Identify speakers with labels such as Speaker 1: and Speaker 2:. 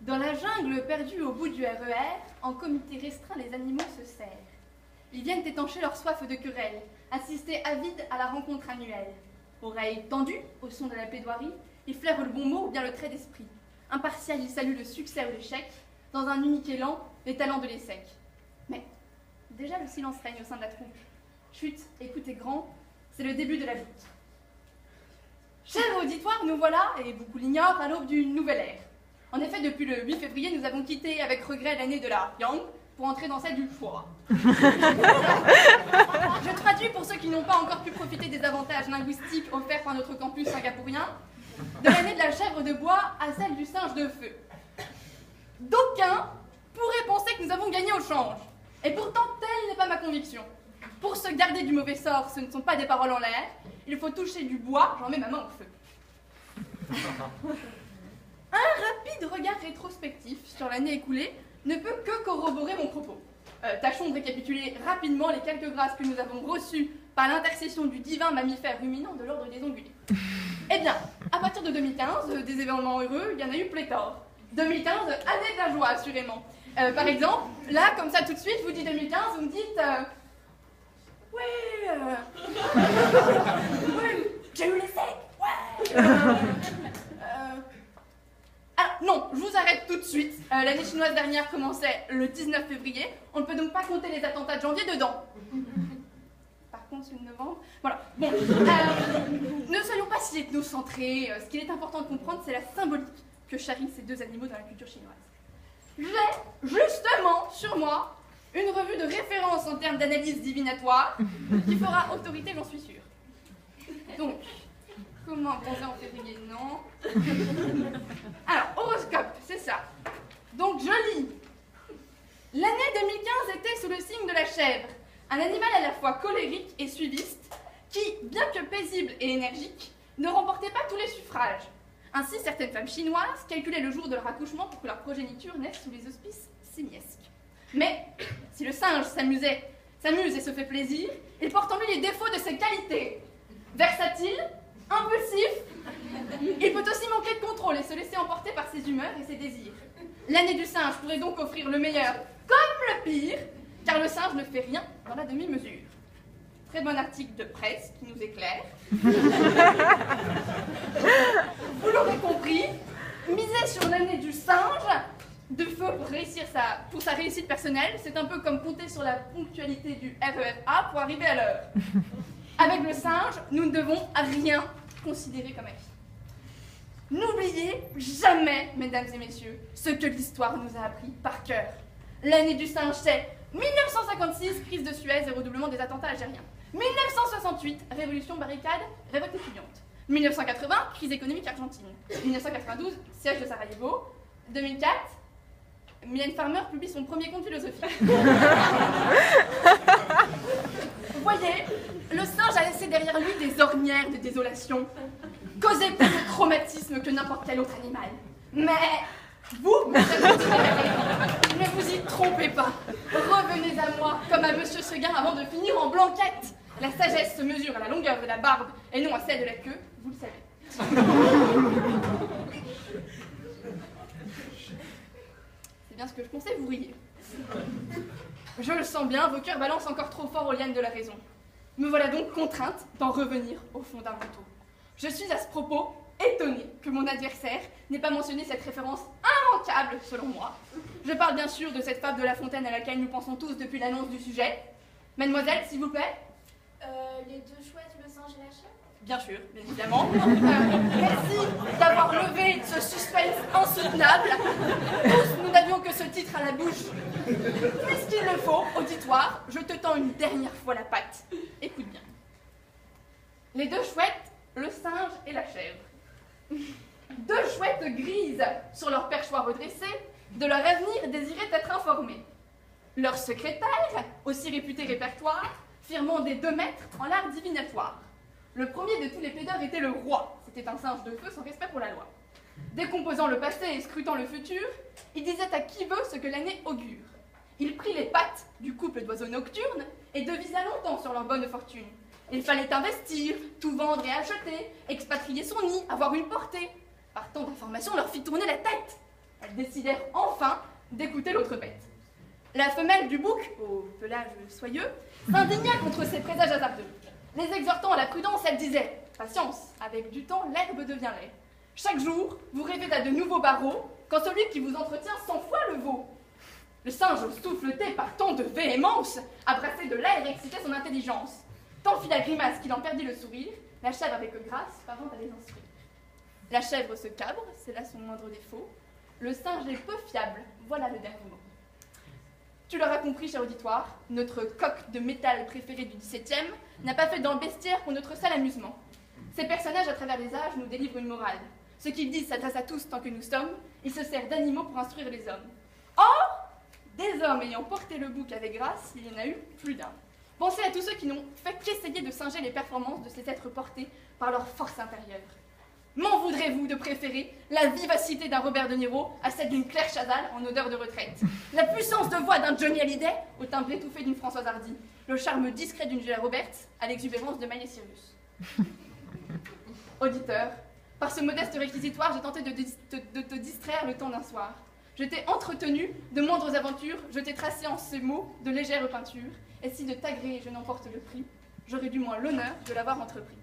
Speaker 1: Dans la jungle perdue au bout du RER, en comité restreint, les animaux se serrent. Ils viennent étancher leur soif de querelle, assister avides à la rencontre annuelle. Oreilles tendues au son de la plaidoirie, ils flairent le bon mot ou bien le trait d'esprit. Impartial, ils saluent le succès ou l'échec, dans un unique élan, les talents de l'ESSEC. Mais déjà le silence règne au sein de la troupe. Chut, écoutez grand, c'est le début de la lutte. Cher auditoire, nous voilà, et beaucoup l'ignorent, à l'aube d'une nouvelle ère. En effet, depuis le 8 février, nous avons quitté avec regret l'année de la Yang pour entrer dans celle du Foie. Je traduis pour ceux qui n'ont pas encore pu profiter des avantages linguistiques offerts par notre campus singapourien, de l'année de la chèvre de bois à celle du singe de feu. D'aucuns pourraient penser que nous avons gagné au change, et pourtant telle n'est pas ma conviction. Pour se garder du mauvais sort, ce ne sont pas des paroles en l'air, il faut toucher du bois, j'en mets ma main au feu. Un rapide regard rétrospectif sur l'année écoulée ne peut que corroborer mon propos. Tâchons de récapituler rapidement les quelques grâces que nous avons reçues par l'intercession du divin mammifère ruminant de l'ordre des ongulés. Eh bien, à partir de 2015, des événements heureux, il y en a eu pléthore. 2015, année de la joie, assurément. Par exemple, là, comme ça, tout de suite, je vous dis 2015, vous me dites... Ouais, j'ai eu l'ESSEC, ouais. Alors, non, je vous arrête tout de suite. L'année chinoise dernière commençait le 19 février. On ne peut donc pas compter les attentats de janvier dedans. Par contre, celui de novembre... Voilà. Bon, ne soyons pas si ethnocentrés. Ce qu'il est important de comprendre, c'est la symbolique que charrient ces deux animaux dans la culture chinoise. J'ai, justement, sur moi, une revue de référence en termes d'analyse divinatoire qui fera autorité, j'en suis sûre. Donc, comment bronzer en février? Non. Alors, horoscope, c'est ça. Donc, je lis. L'année 2015 était sous le signe de la chèvre, un animal à la fois colérique et suiviste qui, bien que paisible et énergique, ne remportait pas tous les suffrages. Ainsi, certaines femmes chinoises calculaient le jour de leur accouchement pour que leur progéniture naisse sous les auspices simiesques. Mais, si le singe s'amuse et se fait plaisir, il porte en lui les défauts de ses qualités. Versatile, impulsif, il peut aussi manquer de contrôle et se laisser emporter par ses humeurs et ses désirs. L'année du singe pourrait donc offrir le meilleur comme le pire, car le singe ne fait rien dans la demi-mesure. Très bon article de presse qui nous éclaire. Vous l'aurez compris, miser sur l'année du singe de feu pour sa réussite personnelle, c'est un peu comme compter sur la ponctualité du RER A pour arriver à l'heure. Avec le singe, nous ne devons rien considérer comme acquis. N'oubliez jamais, mesdames et messieurs, ce que l'histoire nous a appris par cœur. L'année du singe, c'est 1956, crise de Suez et redoublement des attentats algériens. 1968, révolution barricade, révolte étudiante. 1980, crise économique argentine. 1992, siège de Sarajevo. 2004, Mylène Farmer publie son premier conte philosophique. Vous voyez, le singe a laissé derrière lui des ornières de désolation, causées par le traumatisme que n'importe quel autre animal. Mais vous, ne vous y trompez pas. Revenez à moi, comme à Monsieur Seguin, avant de finir en blanquette. La sagesse se mesure à la longueur de la barbe et non à celle de la queue, vous le savez. C'est bien ce que je pensais, vous riez. Je le sens bien, vos cœurs balancent encore trop fort aux lianes de la raison. Me voilà donc contrainte d'en revenir aux fondamentaux. Je suis à ce propos étonnée que mon adversaire n'ait pas mentionné cette référence immanquable, selon moi. Je parle bien sûr de cette fable de La Fontaine à laquelle nous pensons tous depuis l'annonce du sujet. Mademoiselle, s'il vous plaît.
Speaker 2: Les deux chouettes, le singe et la chèvre?
Speaker 1: Bien sûr, bien évidemment. Merci d'avoir levé ce suspense insoutenable. Tous, nous n'avions que ce titre à la bouche. Puisqu'il le faut, auditoire, je te tends une dernière fois la patte. Écoute bien. Les deux chouettes, le singe et la chèvre. Deux chouettes grises sur leur perchoir redressé, de leur avenir désiraient être informées. Leur secrétaire, aussi réputé répertoire, firmant des 2 mètres en l'art divinatoire. Le premier de tous les plaideurs était le roi. C'était un singe de feu sans respect pour la loi. Décomposant le passé et scrutant le futur, il disait à qui veut ce que l'année augure. Il prit les pattes du couple d'oiseaux nocturnes et devisa longtemps sur leur bonne fortune. Il fallait investir, tout vendre et acheter, expatrier son nid, avoir une portée. Par tant d'informations leur fit tourner la tête. Elles décidèrent enfin d'écouter l'autre bête. La femelle du bouc, au pelage soyeux, s'indigna contre ces présages hasardeux. Les exhortant à la prudence, elle disait « Patience, avec du temps, l'herbe devient lait. Chaque jour, vous rêvez à de nouveaux barreaux, quand celui qui vous entretient 100 fois le vaut. » Le singe, souffleté par tant de véhémence, a brassé de l'air et excité son intelligence. Tant fit la grimace qu'il en perdit le sourire, la chèvre avec grâce parvint à les instruire. La chèvre se cabre, c'est là son moindre défaut. Le singe est peu fiable, voilà le dernier mot. Tu l'auras compris, cher auditoire, notre coq de métal préféré du XVIIe n'a pas fait dans le bestiaire pour notre seul amusement. Ces personnages, à travers les âges, nous délivrent une morale. Ce qu'ils disent s'adresse à tous tant que nous sommes, il se sert d'animaux pour instruire les hommes. Or, des hommes ayant porté le bouc avec grâce, il y en a eu plus d'un. Pensez à tous ceux qui n'ont fait qu'essayer de singer les performances de ces êtres portés par leur force intérieure. M'en voudrez-vous de préférer la vivacité d'un Robert De Niro à celle d'une Claire Chazal en odeur de retraite, la puissance de voix d'un Johnny Hallyday au timbre étouffé d'une Françoise Hardy, le charme discret d'une Julia Roberts à l'exubérance de Miley Cyrus? Auditeur, par ce modeste réquisitoire, j'ai tenté de te distraire le temps d'un soir. Je t'ai entretenu de moindres aventures, je t'ai tracé en ces mots de légères peintures, et si de t'agréer je n'emporte le prix, j'aurai du moins l'honneur de l'avoir entrepris.